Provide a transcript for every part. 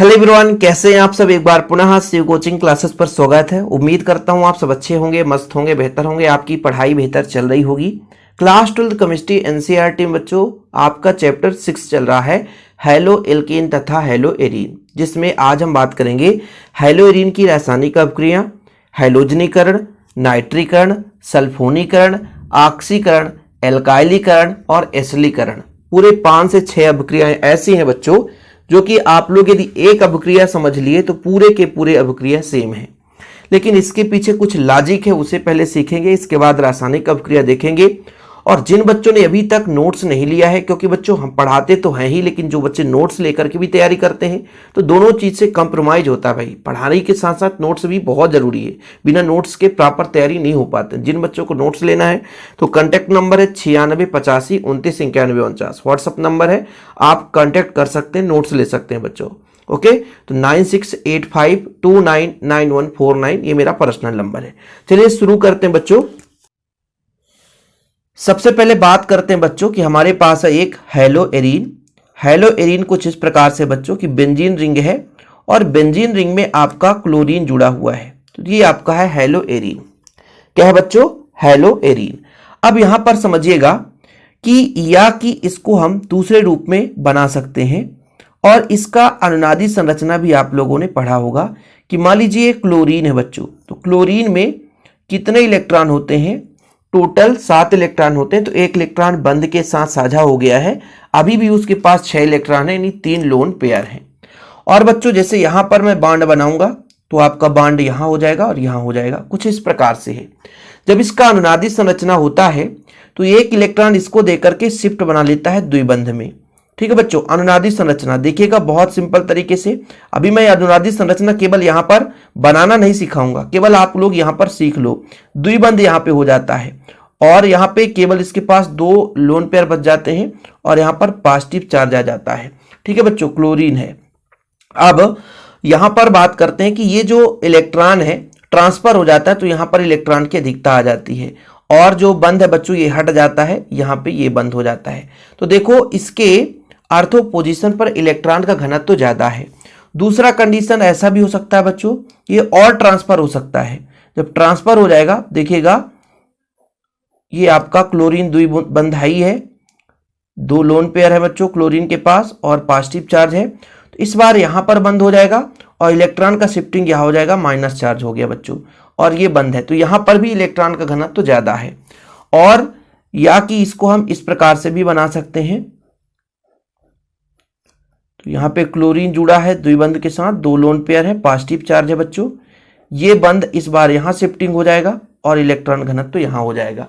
Hello everyone, कैसे हैं आप सब। एक बार पुनः शिव कोचिंग क्लासेस पर स्वागत है। उम्मीद करता हूं आप सब अच्छे होंगे, मस्त होंगे, बेहतर होंगे, आपकी पढ़ाई बेहतर चल रही होगी। क्लास 12 केमिस्ट्री एनसीईआरटी में बच्चों आपका चैप्टर 6 चल रहा है, हैलो एल्केन तथा हैलो एरीन, जिसमें आज हम बात करेंगे हैलो एरीन की रासायनिक अभिक्रिया, हैलोजनीकरण, नाइट्रीकरण, सल्फोनीकरण, ऑक्सीकरण, एल्काइलीकरण और एसिलीकरण। पूरे 5 से 6 अभिक्रियाएं ऐसी हैं बच्चों जो कि आप लोग यदि एक अभिक्रिया समझ लिए तो पूरे के पूरे अभिक्रिया सेम है, लेकिन इसके पीछे कुछ लॉजिक है, उसे पहले सीखेंगे। इसके बाद रासायनिक अभिक्रिया देखेंगे। और जिन बच्चों ने अभी तक नोट्स नहीं लिया है, क्योंकि बच्चों हम पढ़ाते तो हैं ही, लेकिन जो बच्चे नोट्स लेकर के भी तैयारी करते हैं तो दोनों चीज से कंप्रोमाइज होता है भाई। पढ़ाने के साथ साथ नोट्स भी बहुत जरूरी है, बिना नोट्स के प्रॉपर तैयारी नहीं हो पाते। जिन बच्चों को नोट्स लेना है तो कॉन्टैक्ट नंबर है 9685292949, व्हाट्सअप नंबर है, आप कॉन्टैक्ट कर सकते हैं, नोट्स ले सकते हैं बच्चों। ओके, तो 9685299149 ये मेरा पर्सनल नंबर है। चलिए शुरू करते हैं बच्चों। सबसे पहले बात करते हैं बच्चों कि हमारे पास है एक हैलो एरीन। हैलो एरीन कुछ इस प्रकार से बच्चों की बेंजीन रिंग है और बेंजीन रिंग में आपका क्लोरीन जुड़ा हुआ है, तो ये आपका है हैलो एरीन। क्या है बच्चों? Hello arene. अब यहां पर समझिएगा कि या कि इसको हम दूसरे रूप में बना सकते हैं, और इसका अनुनादी संरचना भी आप लोगों ने पढ़ा होगा कि मान लीजिए क्लोरीन है बच्चों, तो क्लोरीन में कितने इलेक्ट्रॉन होते हैं? टोटल 7 इलेक्ट्रॉन होते हैं। तो एक इलेक्ट्रॉन बंध के साथ साझा हो गया है, अभी भी उसके पास 6 इलेक्ट्रॉन है, यानी 3 लोन पेयर हैं। और बच्चों जैसे यहां पर मैं बांड बनाऊंगा तो आपका बांड यहां हो जाएगा और यहां हो जाएगा, कुछ इस प्रकार से है। जब इसका अनुनादी संरचना होता है तो एक इलेक्ट्रॉन इसको देकर के शिफ्ट बना लेता है द्विबंध में। ठीक है बच्चों, अनुनादी संरचना देखिएगा बहुत सिंपल तरीके से। अभी मैं अनुनादी संरचना केवल यहां पर बनाना नहीं सिखाऊंगा, केवल आप लोग यहां पर सीख लो। द्विबंध यहां पे हो जाता है और यहां पे केवल इसके पास 2 लोन पेयर बच जाते हैं और यहां पर पॉजिटिव चार्ज आ जाता है। ठीक है बच्चों, क्लोरीन है। अब यहां पर बात करते हैं कि ये जो इलेक्ट्रॉन है ट्रांसफर हो जाता है, तो यहां पर इलेक्ट्रॉन की अधिकता आ जाती है और जो बंध है बच्चों ये हट जाता है, यहां पे ये बंद हो जाता है। तो देखो इसके आर्थो पोजीशन पर इलेक्ट्रॉन का घनत्व तो ज्यादा है। दूसरा कंडीशन ऐसा भी हो सकता है बच्चों, ये और ट्रांसफर हो सकता है। जब ट्रांसफर हो जाएगा देखिएगा, ये आपका क्लोरीन द्विबंधाई है, 2 लोन पेयर है बच्चों क्लोरीन के पास और पॉजिटिव चार्ज है, तो इस बार यहां पर बंद हो जाएगा और इलेक्ट्रॉन का शिफ्टिंग यहां हो जाएगा, माइनस चार्ज हो गया बच्चों, और ये बंद है, तो यहां पर भी इलेक्ट्रॉन का घनत्व तो ज्यादा है। और या कि इसको हम इस प्रकार से भी बना सकते हैं, तो यहां पे क्लोरीन जुड़ा है द्विबंध के साथ, 2 लोन पेयर है, पॉजिटिव चार्ज है बच्चों, ये बंद इस बार यहां शिफ्टिंग हो जाएगा और इलेक्ट्रॉन घनत्व तो यहां हो जाएगा।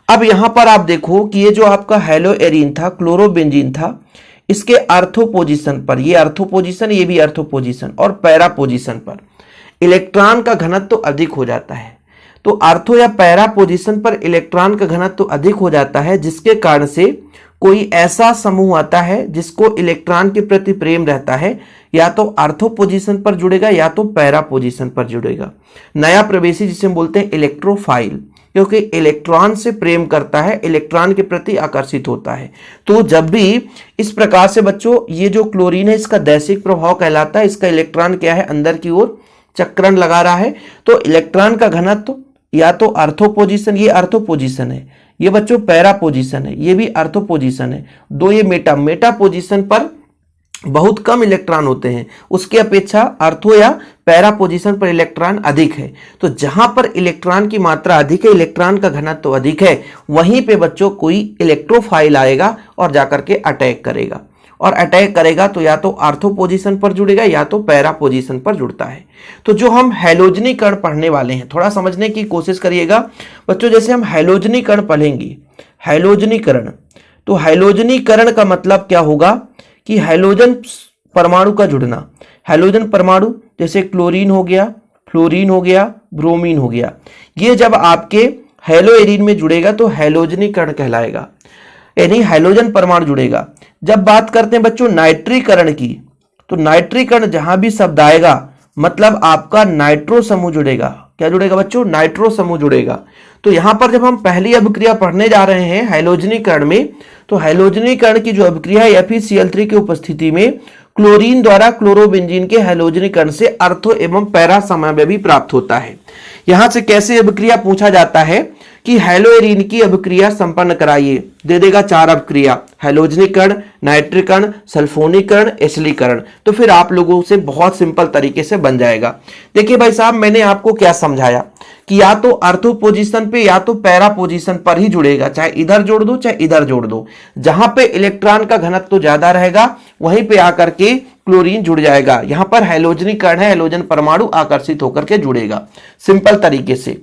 अब यहां पर आप देखो कि ये जो आपका हैलो एरीन था, क्लोरोबेंजीन था, इसके आर्थो पोजीशन पर, ये आर्थो पोजीशन, ये भी आर्थो पोजीशन और पैरा पोजीशन पर इलेक्ट्रॉन का घनत्व तो अधिक हो जाता है। तो आर्थो या पैरा पोजीशन पर इलेक्ट्रॉन का घनत्व तो अधिक हो जाता है, जिसके कारण से कोई ऐसा समूह आता है जिसको इलेक्ट्रॉन के प्रति प्रेम रहता है, या तो आर्थो पोजीशन पर जुड़ेगा या तो पैरा पोजीशन पर जुड़ेगा। नया प्रवेशी जिसे हम बोलते हैं इलेक्ट्रोफाइल, क्योंकि इलेक्ट्रॉन से प्रेम करता है, इलेक्ट्रॉन के प्रति आकर्षित होता है। तो जब भी इस प्रकार से बच्चों ये जो क्लोरीन है इसका दैशिक प्रभाव कहलाता है, इसका इलेक्ट्रॉन क्या है अंदर की ओर चक्रण लगा रहा है, तो इलेक्ट्रॉन का घनत्व या तो आर्थो पोजीशन, ये आर्थो पोजीशन है, ये बच्चों पैरा पोजीशन है, ये भी आर्थो पोजीशन है, 2 ये मेटा पोजीशन पर बहुत कम इलेक्ट्रॉन होते हैं, उसके अपेक्षा आर्थो या पैरा पोजीशन पर इलेक्ट्रॉन अधिक है। तो जहां पर इलेक्ट्रॉन की मात्रा अधिक है, इलेक्ट्रॉन का घनत्व तो अधिक है, वहीं पे बच्चों कोई इलेक्ट्रोफाइल आएगा और जाकर के अटैक करेगा, और अटैक करेगा तो या तो आर्थो पोजीशन पर जुड़ेगा या तो पैरा पोजीशन पर जुड़ता है। तो जो हम हैलोजनीकरण पढ़ने वाले हैं, थोड़ा समझने की कोशिश करिएगा बच्चों। जैसे हम हैलोजनीकरण पढ़ेंगे, हैलोजनीकरण, तो हैलोजनीकरण का मतलब क्या होगा कि हैलोजन परमाणु का जुड़ना। हैलोजन परमाणु जैसे क्लोरीन हो गया, फ्लोरीन हो गया, ब्रोमीन हो गया, ये जब आपके हैलो एरीन में जुड़ेगा तो हैलोजनीकरण कहलाएगा, यानी हैलोजन परमाणु जुड़ेगा। जब बात करते हैं बच्चों नाइट्रीकरण की, तो नाइट्रीकरण जहां भी शब्द आएगा मतलब आपका नाइट्रो समूह जुड़ेगा। क्या जुड़ेगा बच्चों? नाइट्रो समूह जुड़ेगा। तो यहां पर जब हम पहली अभिक्रिया पढ़ने जा रहे हैं हैलोजनीकरण में, तो हैलोजनीकरण की जो अभिक्रिया है FeCl3 की उपस्थिति में क्लोरीन द्वारा क्लोरोबेंजीन के हैलोजनीकरण से अर्थो एवं पैरा समन्वय भी प्राप्त होता है। यहां से कैसे अभिक्रिया पूछा जाता है कि हैलोएरीन की अभिक्रिया संपन्न कराइए, दे देगा 4 अभिक्रिया, हैलोजनीकरण, नाइट्रीकरण, सल्फोनीकरण, एसिलीकरण। तो फिर आप लोगों से बहुत सिंपल तरीके से बन जाएगा। देखिए भाई साहब, मैंने आपको क्या समझाया कि या तो अर्थो पोजीशन पे या तो पैरा पोजीशन पर ही जुड़ेगा, चाहे इधर जोड़ दो चाहे इधर जोड़ दो। जहां पे इलेक्ट्रॉन का घनत्व तो ज्यादा रहेगा वहीं पे आकर के क्लोरीन जुड़ जाएगा। यहां पर हैलोजनीकरण है, हैलोजन परमाणु आकर्षित होकर के जुड़ेगा सिंपल तरीके से,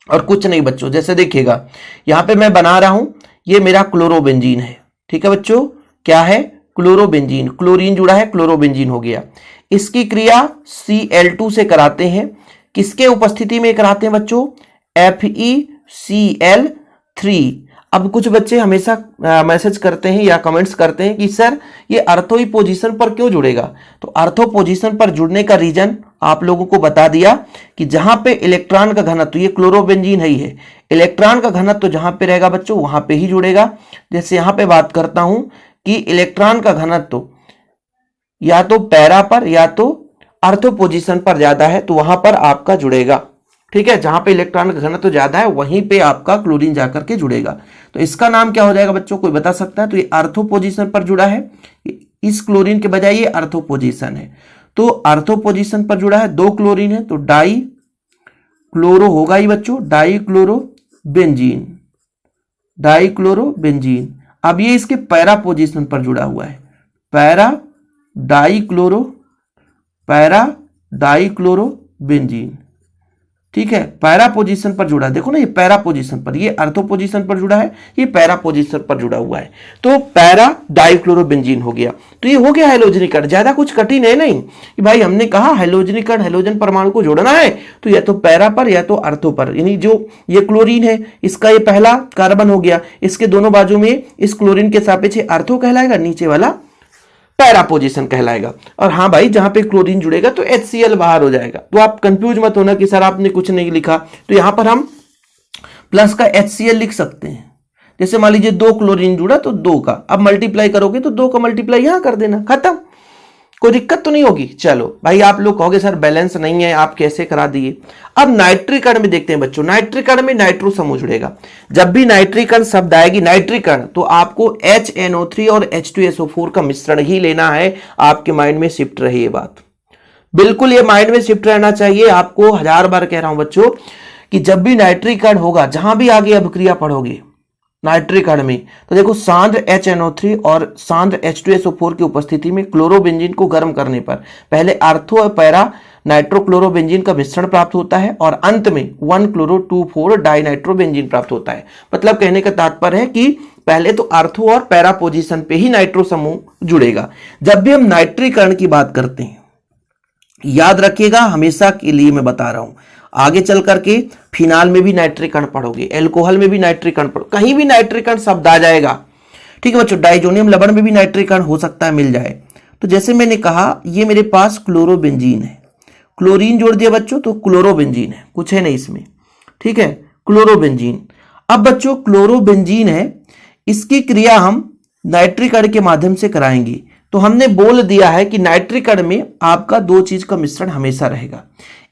और कुछ नहीं बच्चों। जैसे देखिएगा यहां पे मैं बना रहा हूं, ये मेरा क्लोरोबेंजीन है, ठीक है बच्चों, क्या है, क्लोरोबेंजीन, क्लोरीन जुड़ा है, क्लोरोबेंजीन हो गया। इसकी क्रिया Cl2 से कराते हैं, किसके उपस्थिति में कराते हैं बच्चों, FeCl3। अब कुछ बच्चे हमेशा मैसेज करते हैं या कमेंट्स करते हैं कि सर ये अर्थो ही पोजीशन पर क्यों जुड़ेगा। तो अर्थो पोजीशन पर जुड़ने का रीजन आप लोगों को बता दिया कि जहां पे इलेक्ट्रॉन का घनत्व, ये क्लोरोबेंजीन ही है, इलेक्ट्रॉन का घनत्व जहां पे रहेगा बच्चों वहां पे ही जुड़ेगा। जैसे यहां पे बात करता हूं कि इलेक्ट्रॉन का घनत्व या तो पैरा पर या तो अर्थो पोजीशन पर ज्यादा है तो वहां पर आपका जुड़ेगा, ठीक है। जहां पे इलेक्ट्रॉन का घनत्व ज्यादा है वहीं पे आपका क्लोरीन जाकर के जुड़ेगा। तो इसका नाम क्या हो जाएगा बच्चों, कोई बता सकता है। तो ये अर्थो पोजीशन पर जुड़ा है, इस क्लोरीन के बजाय ये अर्थो पोजीशन है। तो अर्थो पोजीशन पर जुड़ा है, 2 क्लोरीन है तो डाई क्लोरो होगा ही बच्चों, डाई क्लोरोबेंजीन, डाई क्लोरोबेंजीन। अब ये इसके पैरा पोजीशन पर जुड़ा हुआ है, पैरा डाई क्लोरोबेंजीन, ठीक है, पैरा पोजीशन पर जुड़ा है। देखो ना, ये पैरा पोजीशन पर, ये अर्थो पोजीशन पर जुड़ा है, ये पैरा पोजीशन पर जुड़ा हुआ है। तो पैरा डाइक्लोरोबेंजीन हो गया। तो ये हो गया हैलोजनीकरण। ज्यादा कुछ कठिन है नहीं कि भाई हमने कहा हैलोजनीकरण, हैलोजन परमाणु को जोड़ना है तो या तो पैरा पर या तो अर्थो पर। यानी जो ये क्लोरीन है इसका ये पहला कार्बन हो गया, इसके दोनों बाजू में इस क्लोरीन के सापेक्ष अर्थो कहलाएगा, नीचे वाला पैरा पोजीशन कहलाएगा। और हाँ भाई, जहां पे क्लोरीन जुड़ेगा तो HCl बाहर हो जाएगा। तो आप कंफ्यूज मत होना कि सर आपने कुछ नहीं लिखा। तो यहां पर हम प्लस का HCl लिख सकते हैं। जैसे मान लीजिए 2 क्लोरीन जुड़ा तो 2 का, अब मल्टीप्लाई करोगे तो 2 का मल्टीप्लाई यहां कर देना, खत्म, कोई दिक्कत तो नहीं होगी। चलो भाई, आप लोग कहोगे सर बैलेंस नहीं है, आप कैसे करा दिए। अब नाइट्रीकरण में देखते हैं बच्चों। नाइट्रीकरण में नाइट्रो समूह जुड़ेगा। जब भी नाइट्रीकरण शब्द आएगी नाइट्रीकरण, तो आपको HNO3 और H2SO4 का मिश्रण ही लेना है। आपके माइंड में शिफ्ट रही ये बात, बिल्कुल ये माइंड में शिफ्ट रहना चाहिए। आपको 1000 बार कह रहा हूं बच्चों कि जब भी नाइट्रीकरण होगा, जहां भी आगे अभिक्रिया पढ़ोगे नाइट्रीकरण में, तो देखो सांद्र HNO3 और सांद्र H2SO4 की उपस्थिति में क्लोरोबेंजीन को गर्म करने पर पहले अर्थो और पैरा नाइट्रोक्लोरोबेंजीन का मिश्रण प्राप्त होता है और अंत में 1-chloro-2,4 डाइनाइट्रोबेंजीन प्राप्त होता है। मतलब कहने का तात्पर्य है कि पहले तो अर्थो और पैरा पोजीशन पे ही नाइट्रो समूह जुड़ेगा। जब भी हम नाइट्रीकरण की बात करते हैं, याद रखिएगा, हमेशा के लिए मैं बता रहा हूं, आगे चल करके फिनाल में भी नाइट्रीकरण पढ़ोगे, एल्कोहल में भी नाइट्रीकरण पढ़ो, कहीं भी नाइट्रीकरण शब्द आ जाएगा, ठीक है बच्चों। डाइजोनियम लवण में भी नाइट्रीकरण हो सकता है, मिल जाए। तो जैसे मैंने कहा, ये मेरे पास क्लोरोबेंजीन है, क्लोरीन जोड़ दिया बच्चों तो क्लोरोबेंजीन है, कुछ है नहीं इसमें, ठीक है, क्लोरोबेंजीन। अब बच्चों क्लोरोबेंजीन है, इसकी क्रिया हम नाइट्रीकरण के माध्यम से कराएंगे। तो हमने बोल दिया है कि नाइट्रीकरण में आपका 2 चीज का मिश्रण हमेशा रहेगा।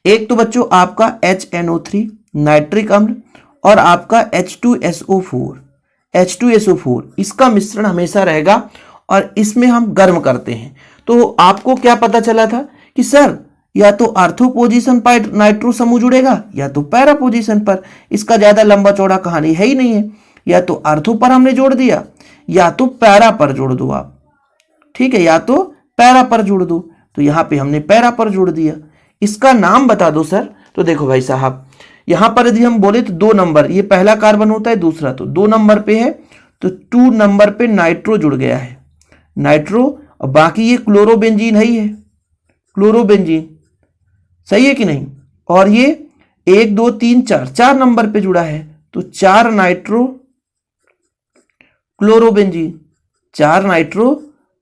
एक तो बच्चों आपका HNO3 नाइट्रिक अम्ल और आपका H2SO4 इसका मिश्रण हमेशा रहेगा और इसमें हम गर्म करते हैं। तो आपको क्या पता चला था कि सर या तो अर्थो पोजीशन पर नाइट्रो समूह जुड़ेगा या तो पैरा पोजीशन पर। इसका ज्यादा लंबा चौड़ा कहानी है ही नहीं है। या तो अर्थो पर हमने जोड़ दिया या तो पैरा पर जोड़ दो आप, ठीक है, या तो पैरा पर जोड़ दो। तो यहां पे हमने पैरा पर जोड़ दिया। इसका नाम बता दो सर। तो देखो भाई साहब, यहां पर यदि हम बोले तो 2 नंबर, ये पहला कार्बन होता है, दूसरा तो 2 नंबर पे है, तो 2 नंबर पे नाइट्रो जुड़ गया है, नाइट्रो। और बाकी ये क्लोरोबेंजीन है ही है, क्लोरोबेंजीन, सही है कि नहीं। और ये 1 2 3 4 नंबर पे जुड़ा है, तो 4 नाइट्रो क्लोरोबेंजीन, 4 नाइट्रो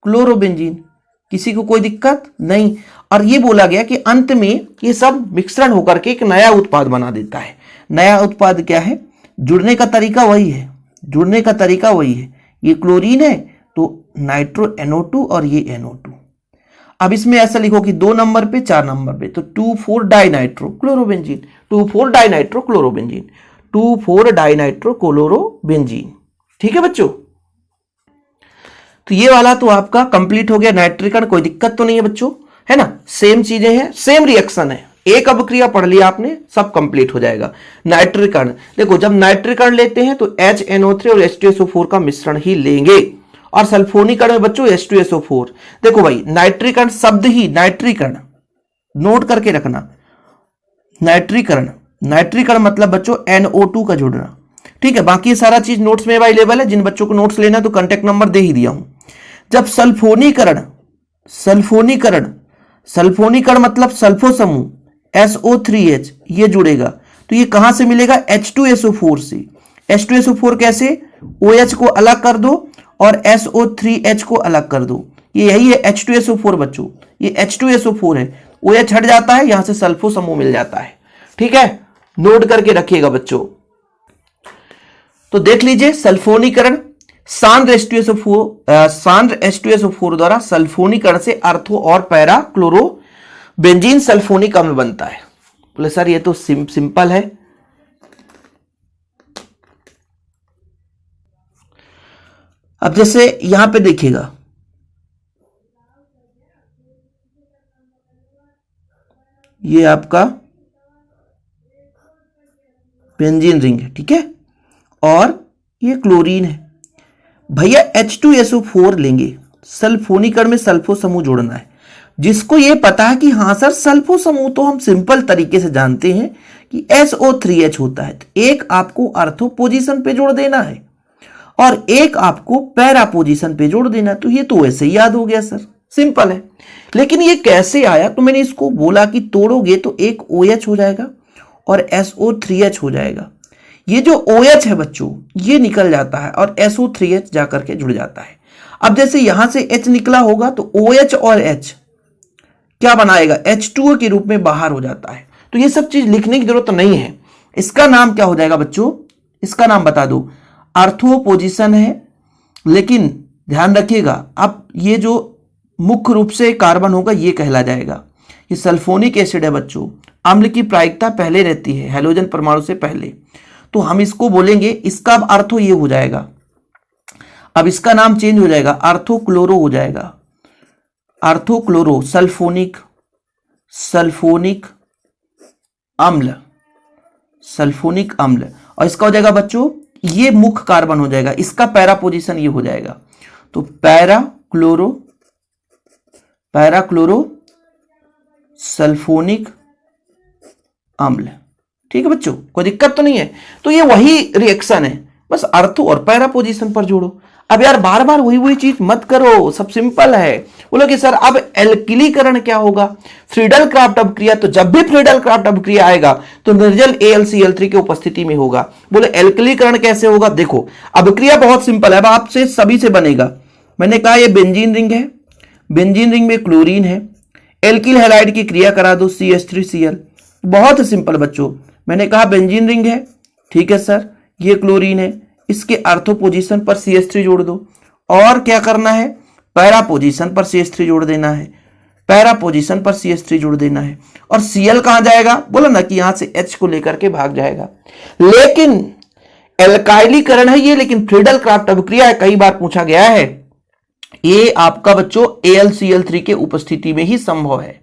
क्लोरोबेंजीन। किसी को कोई दिक्कत नहीं। और ये बोला गया कि अंत में ये सब मिश्रण होकर के एक नया उत्पाद बना देता है। नया उत्पाद क्या है? जुड़ने का तरीका वही है, जुड़ने का तरीका वही है। ये क्लोरीन है तो नाइट्रो NO2 और ये NO2। अब इसमें ऐसा लिखो कि 2 नंबर पे 4 नंबर पे, तो 2,4 डाइनाइट्रोक्लोरोबेंजीन, 2,4 डाइनाइट्रोक्लोरोबेंजीन, 2,4 डाइनाइट्रोक्लोरोबेंजीन। ठीक है बच्चों, तो ये वाला तो आपका कंप्लीट हो गया नाइट्रिकरण, कोई दिक्कत तो नहीं है बच्चों, है ना। सेम चीजें हैं, सेम रिएक्शन है, एक अभिक्रिया पढ़ लिया आपने, सब कंप्लीट हो जाएगा। नाइट्रिकरण देखो, जब नाइट्रिकरण लेते हैं तो HNO3 और H2SO4 का मिश्रण ही लेंगे, और सल्फोनीकरण में बच्चों H2SO4। देखो भाई, नाइट्रिकरण शब्द ही नाइट्रिकरण, नोट करके रखना, नाइट्रिकरण, नाइट्रिकरण मतलब बच्चों NO2 का जुड़ना। ठीक है, बाकी ये सारा चीज नोट्स में अवेलेबल है, जिन बच्चों को नोट्स लेना है तो कांटेक्ट नंबर दे ही दिया हूं। जब सल्फोनीकरण, सल्फोनीकरण, सल्फोनीकरण मतलब सल्फो समूह SO3H ये जुड़ेगा, तो ये कहां से मिलेगा? H2SO4 से। H2SO4 कैसे? OH को अलग कर दो और SO3H को अलग कर दो, ये यही है H2SO4 बच्चों, ये H2SO4 है, OH हट जाता है, यहां से सल्फो समूह मिल जाता है। ठीक है, नोट करके रखिएगा बच्चों। तो देख लीजिए, सल्फोनीकरण सांद्र H2SO4 द्वारा सल्फोनीकरण से अर्थो और पैरा क्लोरोबेंजीन सल्फोनिक अम्ल बनता है। बोले सर ये तो सिंपल है। अब जैसे यहां पे देखिएगा, ये आपका बेंजीन रिंग है, ठीक है, और ये क्लोरीन है। भैया H2SO4 लेंगे, सल्फोनीकरण में सल्फो समूह जोड़ना है। जिसको ये पता है कि हाँ सर सल्फो समूह तो हम सिंपल तरीके से जानते हैं कि SO3H होता है, तो एक आपको अर्थो पोजीशन पे जोड़ देना है और एक आपको पैरा पोजीशन पे जोड़ देना है। तो ये तो वैसे ही याद हो गया सर, सिंपल है। लेकिन ये कैसे आया? तो मैंने इसको बोला कि तोड़ोगे तो एक OH हो जाएगा और SO3H हो जाएगा। ये जो OH है बच्चों ये निकल जाता है और SO3H जाकर के जुड़ जाता है। अब जैसे यहां से H निकला होगा तो OH और H क्या बनाएगा? H2O के रूप में बाहर हो जाता है। तो ये सब चीज लिखने की जरूरत नहीं है। इसका नाम क्या हो जाएगा बच्चों? इसका नाम बता दो, अर्थो पोजीशन है। लेकिन ध्यान रखिएगा, अब ये जो मुख्य रूप से कार्बन होगा ये कहला जाएगा। ये सल्फोनिक एसिड है बच्चों, अम्ल की प्रायिकता पहले रहती है हैलोजन परमाणु से पहले, तो हम इसको बोलेंगे, इसका अब अर्थो ये हो जाएगा, अब इसका नाम चेंज हो जाएगा, अर्थोक्लोरो हो जाएगा, अर्थोक्लोरो सल्फोनिक, सल्फोनिक अम्ल, सल्फोनिक अम्ल। और इसका हो जाएगा बच्चों ये मुख्य कार्बन हो जाएगा, इसका पैरा पोजीशन ये हो जाएगा, तो para chloro, para chloro sulphonic अम्ल। ठीक है बच्चों, कोई दिक्कत तो नहीं है। तो ये वही रिएक्शन है, बस अर्थो और पैरा पोजीशन पर जोड़ो। अब यार बार बार वही चीज मत करो, सब सिंपल है। बोलो कि सर अब एल्किलीकरण क्या होगा? फ्रीडल क्राफ्ट अभिक्रिया, तो जब भी फ्रीडल क्राफ्ट अभिक्रिया आएगा तो निर्जल AlCl3 की उपस्थिति में होगा। बोले एल्किलीकरण कैसे होगा? देखो अभिक्रिया बहुत सिंपल है, अब आपसे सभी से बनेगा। मैंने कहा ये बेंजीन रिंग है, बेंजीन रिंग में क्लोरीन है, एल्किल हैलाइड की क्रिया करा दो CH3Cl, बहुत सिंपल बच्चों। मैंने कहा बेंजीन रिंग है, ठीक है सर, ये क्लोरीन है, इसके अर्थो पोजीशन पर CH3 जोड़ दो, और क्या करना है? पैरा पोजीशन पर CH3 जोड़ देना है, पैरा पोजीशन पर CH3 जोड़ देना है। और Cl कहां जाएगा? बोला ना कि यहां से H को लेकर के भाग जाएगा। लेकिन एल्काइलीकरण है ये, लेकिन फ्रीडल क्राफ्ट अभिक्रिया है, कई बार पूछा गया है। ये आपका बच्चों AlCl3 के उपस्थिति में ही संभव है,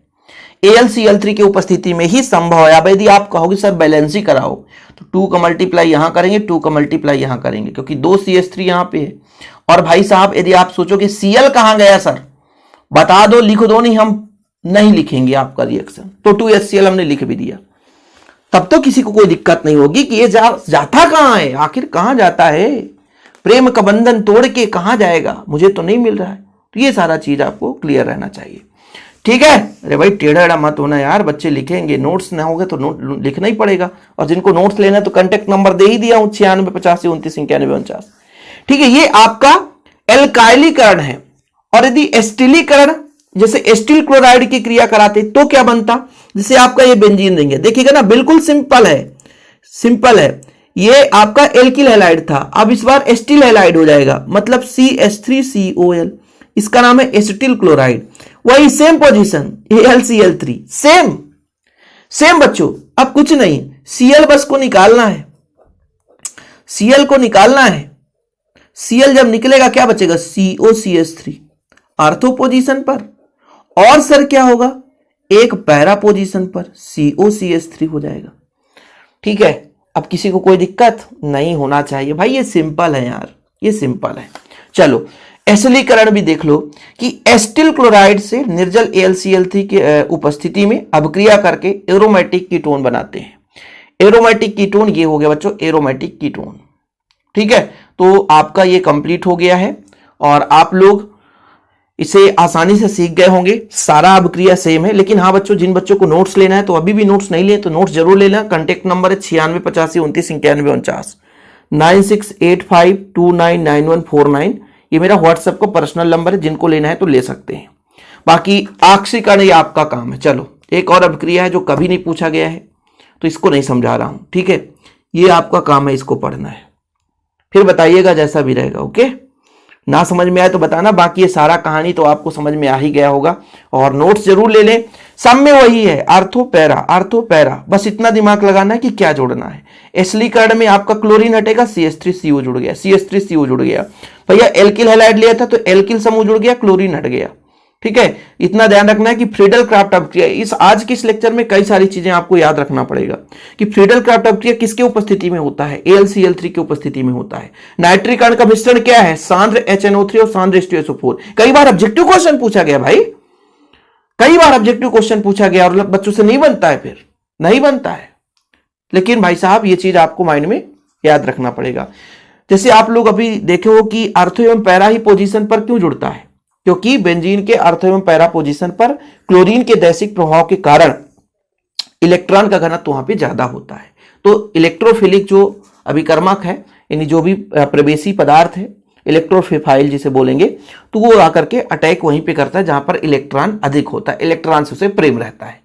AlCl3 के उपस्थिति में ही संभव है। अब यदि आप कहोगे सर बैलेंस ही कराओ, तो 2 का मल्टीप्लाई यहां करेंगे, 2 का मल्टीप्लाई यहां करेंगे, क्योंकि 2 CH3 यहां पे है। और भाई साहब यदि आप सोचोगे Cl कहां गया सर, बता दो, लिख दो, नहीं हम नहीं लिखेंगे आपका रिएक्शन, तो 2HCl हमने लिख भी दिया, तब तो किसी को कोई दिक्कत नहीं होगी कि ये जाता कहां है, आखिर कहां जाता है, प्रेम का बंधन तोड़ के कहां जाएगा, मुझे तो नहीं मिल रहा है। तो ये सारा चीज आपको क्लियर रहना चाहिए, ठीक है। अरे भाई टेढ़ा मत होना यार, बच्चे लिखेंगे, नोट्स ना होगा तो नोट लिखना ही पड़ेगा। और जिनको नोट्स लेना है तो कांटेक्ट नंबर दे ही दिया हूं, 9685299149। ठीक है, ये आपका एल्काइलीकरण है। और यदि एस्टिलीकरण, जैसे एस्टिल क्लोराइड की क्रिया कराते तो क्या बनता? जैसे आपका ये बेंजीन रिंग है, देखिएगा ना, बिल्कुल सिंपल है, सिंपल है। ये आपका एल्किल हैलाइड था, अब इस बार एस्टिल हैलाइड हो जाएगा, मतलब CH3COL, इसका नाम है एसिटिल क्लोराइड। वही same position AlCl3 same same बच्चों। अब कुछ नहीं, Cl बस को निकालना है, Cl को निकालना है। Cl जब निकलेगा क्या बचेगा, COCH3 आर्थो पोजीशन पर, और सर क्या होगा, एक पैरा पोजीशन पर COCH3 हो जाएगा। ठीक है, अब किसी को कोई दिक्कत नहीं होना चाहिए भाई, ये सिंपल है यार, ये सिंपल है। चलो एसिलीकरण भी देख लो कि एस्टिल क्लोराइड से निर्जल AlCl3 की उपस्थिति में अभिक्रिया करके एरोमेटिक कीटोन बनाते हैं। एरोमेटिक कीटोन ये हो गया बच्चों, एरोमेटिक कीटोन। ठीक है, तो आपका ये कंप्लीट हो गया है और आप लोग इसे आसानी से सीख गए होंगे। सारा अभिक्रिया सेम है, लेकिन हाँ बच्चों, जिन बच्चों को नोट्स लेना है तो अभी भी नोट्स नहीं लिए तो नोट्स जरूर लेना। कांटेक्ट नंबर है 9685299149 9685299149। ये मेरा व्हाट्सएप का पर्सनल नंबर है, जिनको लेना है तो ले सकते हैं। बाकी आक्सीकरण ये आपका काम है। चलो एक और अभिक्रिया है जो कभी नहीं पूछा गया है, तो इसको नहीं समझा रहा हूं, ठीक है, ये आपका काम है, इसको पढ़ना है, फिर बताइएगा जैसा भी रहेगा। ओके, ना समझ में आए तो बताना, बाकी ये सारा कहानी तो आपको समझ में आ ही गया होगा। और नोट्स जरूर ले लें, सब में वही है, आर्थो पैरा, बस इतना दिमाग लगाना है कि क्या जोड़ना है। एसिलीकरण में आपका क्लोरीन हटेगा, CH3CO जुड़ गया, CH3CO जुड़ गया। भैया एल्किल हैलाइड लिया था तो एल्किल समूह जुड़ गया, क्लोरीन हट गया। ठीक है, इतना ध्यान रखना है कि फ्रीडल क्राफ्ट अभिक्रिया, इस आज के इस लेक्चर में कई सारी चीजें आपको याद रखना पड़ेगा कि फ्रीडल क्राफ्ट अभिक्रिया किसके उपस्थिति में होता है, AlCl3 की उपस्थिति में होता है। नाइट्रिक अण का मिश्रण क्या है, सांद्र HNO3 और सांद्र H2SO4। कई बार ऑब्जेक्टिव क्वेश्चन पूछा गया भाई, कई बार ऑब्जेक्टिव क्वेश्चन पूछा गया और बच्चों से नहीं बनता है, फिर नहीं बनता है। लेकिन भाई साहब ये चीज आपको माइंड में याद रखना पड़ेगा। जैसे आप लोग अभी देखे हो कि आर्थो एवं पैरा ही पोजीशन पर क्यों जुड़ता है, क्योंकि बेंजीन के आर्थो एवं पैरा पोजीशन पर क्लोरीन के दैशिक प्रभाव के कारण इलेक्ट्रॉन का घनत्व वहां पे ज्यादा होता है। तो इलेक्ट्रोफिलिक जो अभिकर्मक है, यानी जो भी प्रवेशी पदार्थ है, इलेक्ट्रोफिफाइल जिसे बोलेंगे, तो वो आकर के अटैक वहीं पे करता है जहां पर इलेक्ट्रॉन अधिक होता है, इलेक्ट्रॉन से उसे प्रेम रहता है।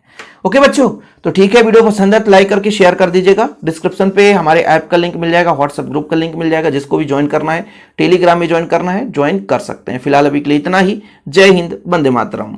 ओके बच्चों, तो ठीक है, वीडियो पसंद है तो लाइक करके शेयर कर दीजिएगा। डिस्क्रिप्शन पे हमारे ऐप का लिंक मिल जाएगा, व्हाट्सएप ग्रुप का लिंक मिल जाएगा, जिसको भी ज्वाइन करना है, टेलीग्राम में ज्वाइन करना है ज्वाइन कर सकते हैं। फिलहाल अभी के लिए इतना ही। जय हिंद, वंदे मातरम।